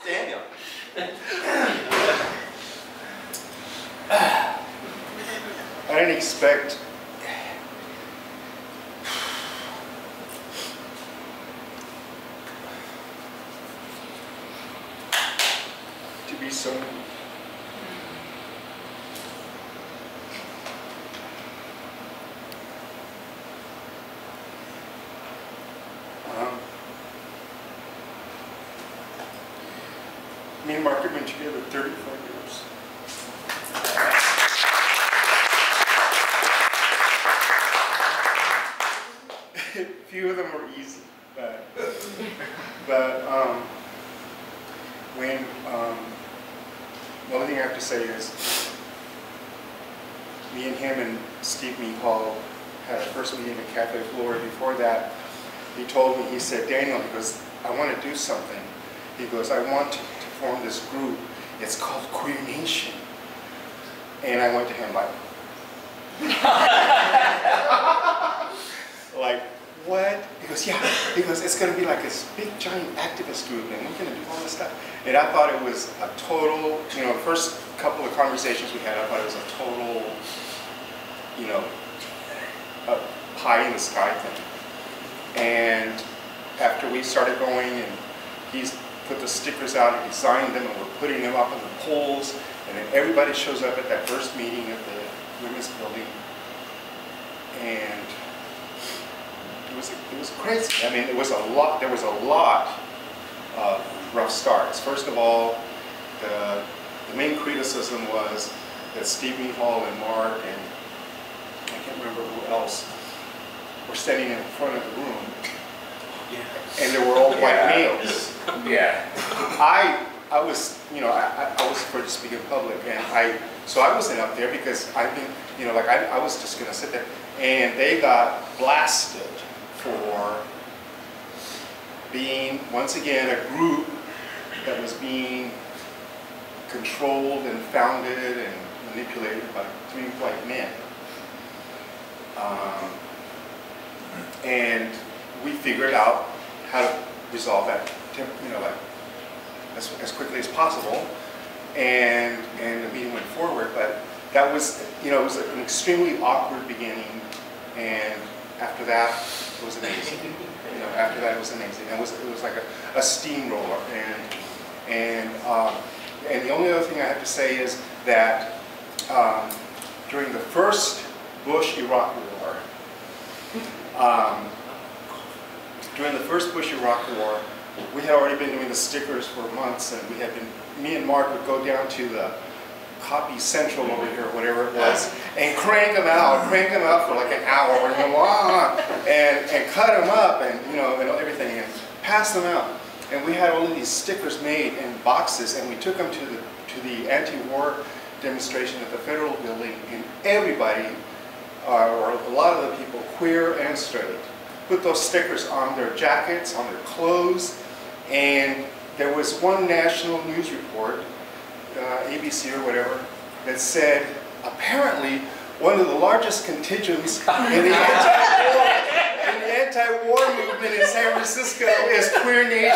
Daniel. I didn't expect to be so me and Mark have been together 34 years. Few of them were easy, but when the only thing I have to say is me and him and Steve Hall had our first meeting at Cafe Flora. Before that, he told me, he said, Daniel, he goes, I want to do something. He goes, I want to form this group. It's called Queer Nation. And I went to him like, like, what? He goes, yeah. He goes, it's going to be like this big giant activist group and we're going to do all this stuff. And I thought it was a total, you know, the first couple of conversations we had, I thought it was a total, you know, a pie in the sky thing. And after we started going and he's put the stickers out and designed them and we're putting them up on the poles and then everybody shows up at that first meeting at the women's building and it was crazy. I mean, there was a lot of rough starts. First of all, the main criticism was that Steve Hall and Mark and I can't remember who else were standing in front of the room. Yeah. And they were all white males. Yeah. I was, you know, I was afraid to speak in public, and so I wasn't up there because I've been, you know, like I was just gonna sit there, and they got blasted for being, once again, a group that was being controlled and founded and manipulated by 3 white men. And we figured out how to resolve that, you know, like as quickly as possible, and the meeting went forward. But that was, you know, it was an extremely awkward beginning, and after that, it was amazing. You know, after that, it was amazing. It was like a steamroller, and the only other thing I have to say is that during the first Bush-Iraq War, we had already been doing the stickers for months, and we had been, me and Mark would go down to the Copy Central over here, whatever it was, and crank them out for like an hour, and cut them up, and you know, and everything, and pass them out. And we had all of these stickers made in boxes, and we took them to the anti-war demonstration at the Federal Building, and everybody, or a lot of the people, queer and straight, put those stickers on their jackets, on their clothes, and there was one national news report, ABC or whatever, that said apparently one of the largest contingents in the anti-war movement in San Francisco is Queer Nation,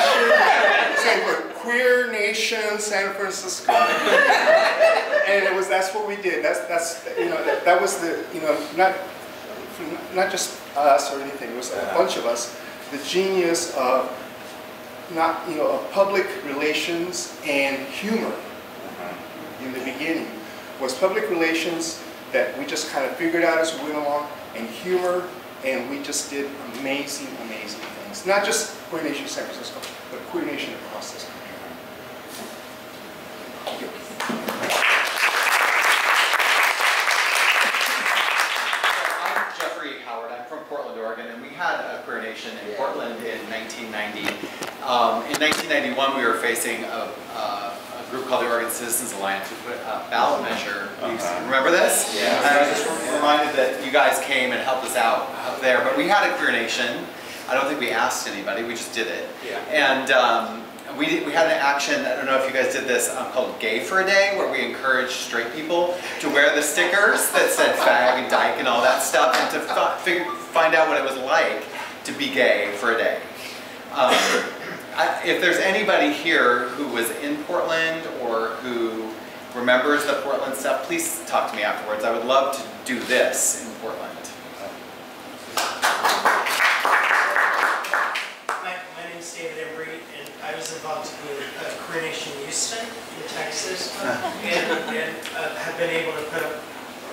Queer Nation San Francisco, and that's what we did. That's you know, that was the, you know, not just us or anything. It was a bunch of us. The genius of of public relations and humor in the beginning was public relations that we just kind of figured out as we went along, and humor, and we just did amazing, amazing things. Not just Queer Nation San Francisco, but Queer Nation across this country. Thank you. Portland, Oregon, and we had a Queer Nation in Portland in 1990. In 1991, we were facing a group called the Oregon Citizens Alliance who put a ballot measure. You remember this? Yeah. And I was just reminded that you guys came and helped us out up there. But we had a Queer Nation. I don't think we asked anybody. We just did it. Yeah. And we had an action, I don't know if you guys did this, called Gay for a Day, where we encouraged straight people to wear the stickers that said fag and dyke and all that stuff, and to find out what it was like to be gay for a day. if there's anybody here who was in Portland or who remembers the Portland stuff, please talk to me afterwards. I would love to do this in Portland. My name is David Embry, and I was involved in Queer Nation Houston in Texas, and have been able to put up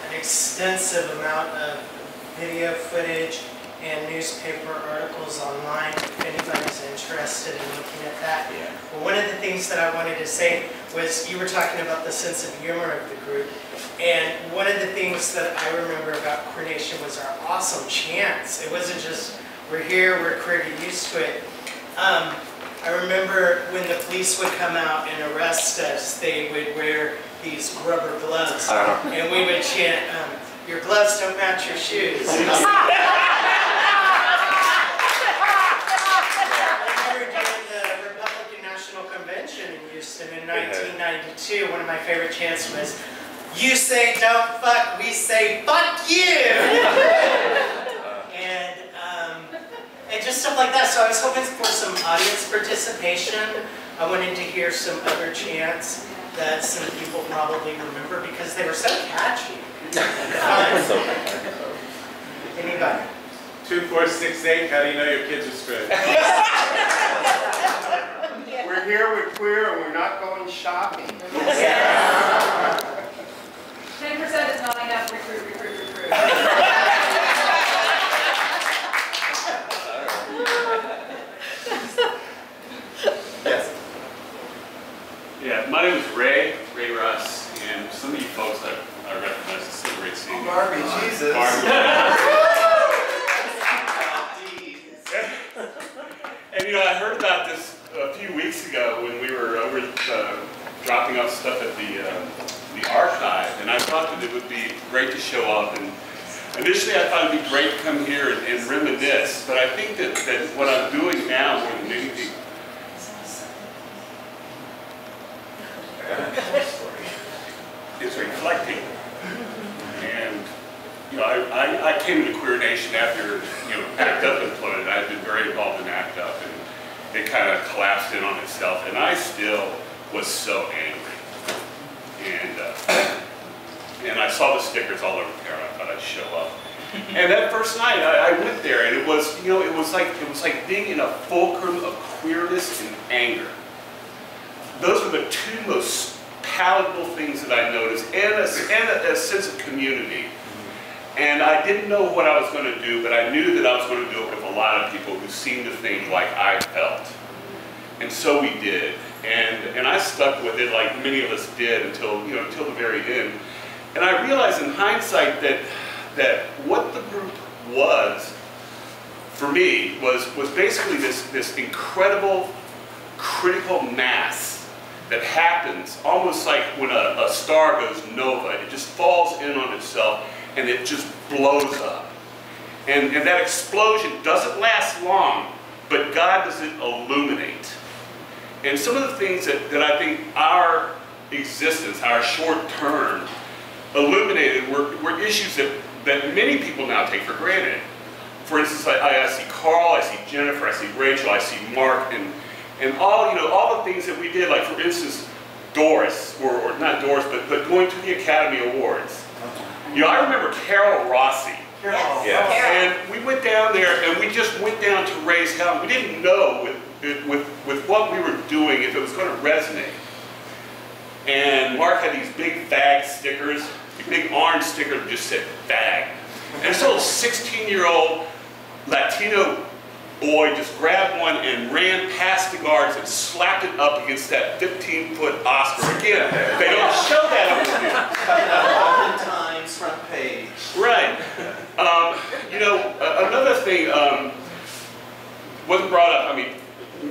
an extensive amount of video footage and newspaper articles online if anybody's interested in looking at that. Yeah. Well, one of the things that I wanted to say was you were talking about the sense of humor of the group, and one of the things that I remember about Queer Nation was our awesome chants. It wasn't just, we're here, we're queer, get used to it. I remember when the police would come out and arrest us, they would wear these rubber gloves, and we would chant, your gloves don't match your shoes. Convention in Houston in 1992, one of my favorite chants was, you say don't fuck, we say fuck you! and just stuff like that. So I was hoping for some audience participation. I wanted to hear some other chants that some people probably remember because they were so catchy. Anybody? 2468, how do you know your kids are straight? We're here, we're queer, and we're not going shopping. 10% is not enough. Recruit, recruit, recruit. Yes. Yeah, my name is Ray Russ, and some of you folks I recognize the cigarette scene. Barbie, Jesus. And you know, I heard about this a few weeks ago when we were over dropping off stuff at the archive, and I thought that it would be great to show up. And initially I thought it'd be great to come here and reminisce, but I think that what I'm doing now more than anything is reflecting. And you know, I came into Queer Nation after, you know, ACT UP imploded. I've been very involved in ACT UP, and it kind of collapsed in on itself, and I still was so angry. And I saw the stickers all over town. I thought I'd show up. And that first night, I went there, and it was, you know, it was like being in a fulcrum of queerness and anger. Those were the two most palatable things that I noticed, and a sense of community. And I didn't know what I was going to do, but I knew that I was going to do it with a lot of people who seemed to think like I felt. And so we did. And I stuck with it like many of us did until the very end. And I realized in hindsight that what the group was, for me, was basically this incredible critical mass that happens almost like when a star goes nova. It just falls in on itself and it just blows up. And that explosion doesn't last long, but God does it illuminate. And some of the things that I think our existence, our short term, illuminated were issues that many people now take for granted. For instance, I see Carl, I see Jennifer, I see Rachel, I see Mark, and all the things that we did, like for instance, Doris, or not Doris, but going to the Academy Awards. You know, I remember Carol Rossi. Yeah. And we went down there, and we just went down to raise hell. We didn't know with what we were doing if it was going to resonate. And Mark had these big fag stickers, a big orange sticker that just said fag. And this little 16-year-old Latino boy just grabbed one and ran past the guards and slapped it up against that 15-foot Oscar. Again, they don't show that on the news. Oftentimes front page. Right. You know, another thing wasn't brought up. I mean,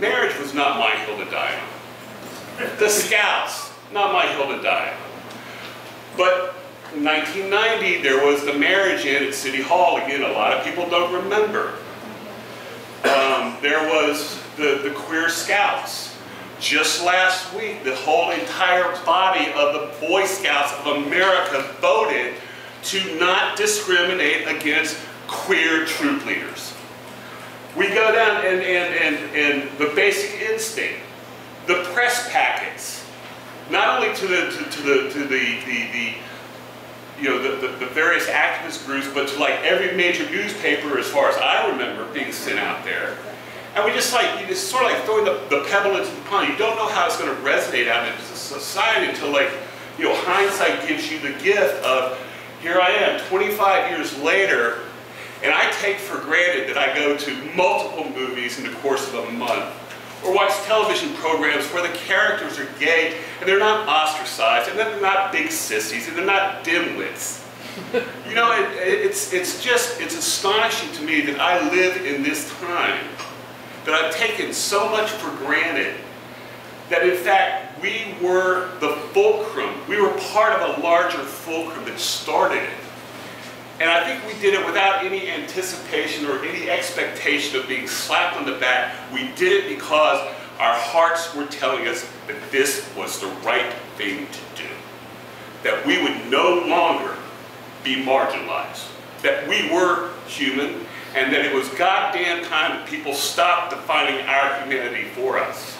marriage was not my hill to die on. The Scouts, not my hill to die on. But in 1990, there was the marriage in at City Hall. Again, a lot of people don't remember. There was the Queer Scouts. Just last week, the whole entire body of the Boy Scouts of America voted to not discriminate against queer troop leaders. We go down and the basic instinct, the press packets, not only to the various activist groups, but to like every major newspaper as far as I remember being sent out there. And we just like, you just sort of like throwing the pebble into the pond. You don't know how it's going to resonate out into society until like, hindsight gives you the gift of, here I am 25 years later, and I take for granted that I go to multiple movies in the course of a month, or watch television programs where the characters are gay and they're not ostracized, and they're not big sissies, and they're not dimwits. It's astonishing to me that I live in this time, that I've taken so much for granted, that in fact we were the fulcrum, we were part of a larger fulcrum that started it. And I think we did it without any anticipation or any expectation of being slapped on the back. We did it because our hearts were telling us that this was the right thing to do. That we would no longer be marginalized. That we were human, and that it was goddamn time that people stopped defining our humanity for us.